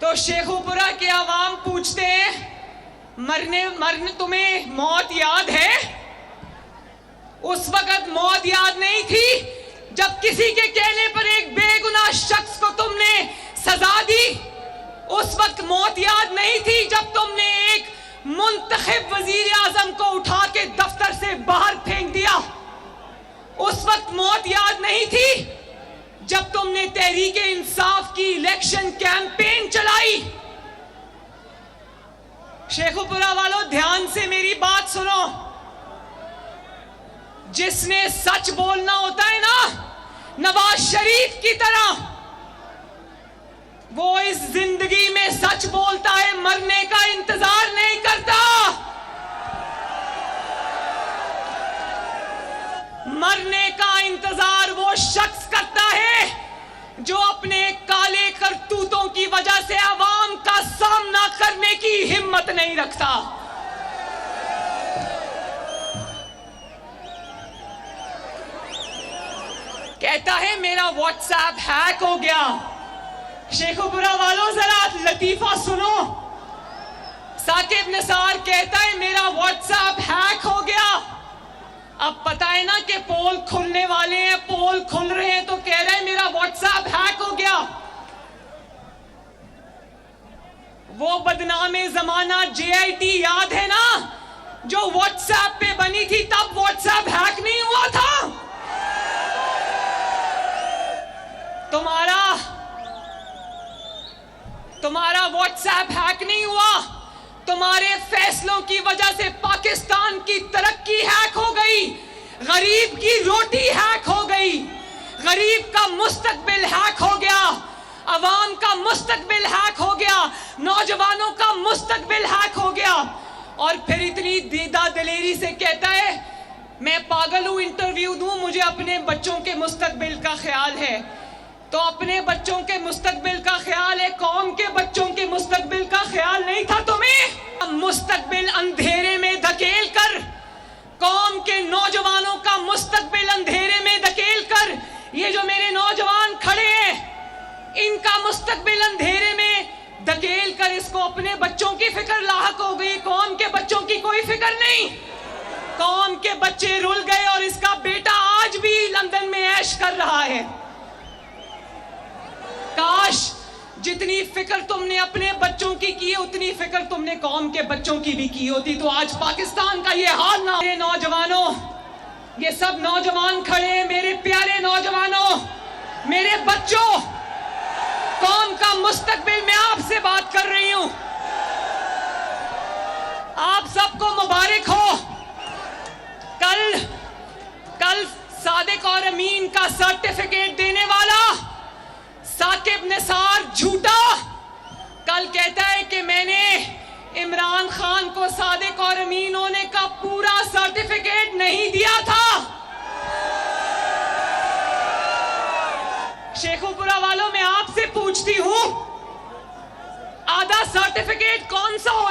तो शेखुपुरा के आवाम पूछते हैं, मरने तुम्हें मौत याद है? उस वक्त मौत याद नहीं थी जब किसी के कहने पर एक बेगुनाह शख्स को तुमने सजा दी। उस वक्त मौत याद नहीं थी जब तुमने एक मुंतखब वजीर आजम को उठा के दफ्तर से बाहर फेंक दिया। उस वक्त मौत याद नहीं थी जब तुमने तहरीक इंसाफ की इलेक्शन कैंपेन चलाई। शेखुपुरा वालों, ध्यान से मेरी बात सुनो। जिसने सच बोलना होता है ना, नवाज शरीफ की तरह, वो इस जिंदगी में सच बोलता है, मरने का इंतजार नहीं करता। मरने का इंतजार वो शख्स करता है जो अपने काले करतूतों की वजह से आवाम का सामना करने की हिम्मत नहीं रखता। कहता है मेरा व्हाट्सएप हैक हो गया। शेखुपुरा वालों, जरा लतीफा सुनो। साकिब निसार कहता है मेरा व्हाट्सएप हैक हो गया। अब पता है ना कि पोल खुलने वाले हैं, पोल खुल रहे हैं, तो कह रहे हैं मेरा व्हाट्सएप हैक हो गया। वो बदनामे जमाना JIT याद है ना, जो व्हाट्सएप पे बनी थी, तब व्हाट्सएप हैक नहीं हुआ था। तुम्हारा व्हाट्सएप हैक नहीं हुआ। तुम्हारे फैसलों की वजह से पाकिस्तान की तरक्की हैक हो गई, गरीब की रोटी हैक हो गई, गरीब का मुस्तकबिल हैक हो गया, अवाम का मुस्तकबिल हैक हो गया, नौजवानों का मुस्तकबिल हैक हो गया। और फिर इतनी दीदा दिलेरी से कहता है मैं पागल हूं, इंटरव्यू दूं, मुझे अपने बच्चों के मुस्तकबिल का ख्याल है। तो अपने बच्चों के मुस्तकबिल का ख्याल है, कौम के बच्चों के मुस्तकबिल का ख्याल नहीं था तुम्हें? मुस्तकबिल अंधेरे में धकेल कर, कौम के नौजवानों का मुस्तकबिल अंधेरे में धकेल कर, ये जो मेरे नौजवान खड़े हैं, इनका मुस्तकबिल अंधेरे में धकेल कर इसको अपने बच्चों की फिक्र लाहक हो गई, कौम के बच्चों की कोई फिक्र नहीं। कौम के बच्चे रुल गए और इसका बेटा आज भी लंदन में ऐश कर रहा है। काश जितनी फिक्र तुमने अपने बच्चों की है, उतनी फिक्र तुमने कौम के बच्चों की भी की होती, तो आज पाकिस्तान का ये हाल ना। मेरे नौजवानों, ये सब नौजवान खड़े हैं, मेरे प्यारे नौजवानों, मेरे बच्चों, कौम का मुस्तकबिल, मैं आपसे बात कर रही हूं। आप सबको मुबारक हो। कल सादिक और अमीन का सर्टिफिकेट देने वाला साकिब निसार झूठा कल कहता है कि मैंने इमरान खान को सादिक और अमीन होने का पूरा सर्टिफिकेट नहीं दिया था। शेखुपुरा वालों, मैं आपसे पूछती हूं, आधा सर्टिफिकेट कौन सा होता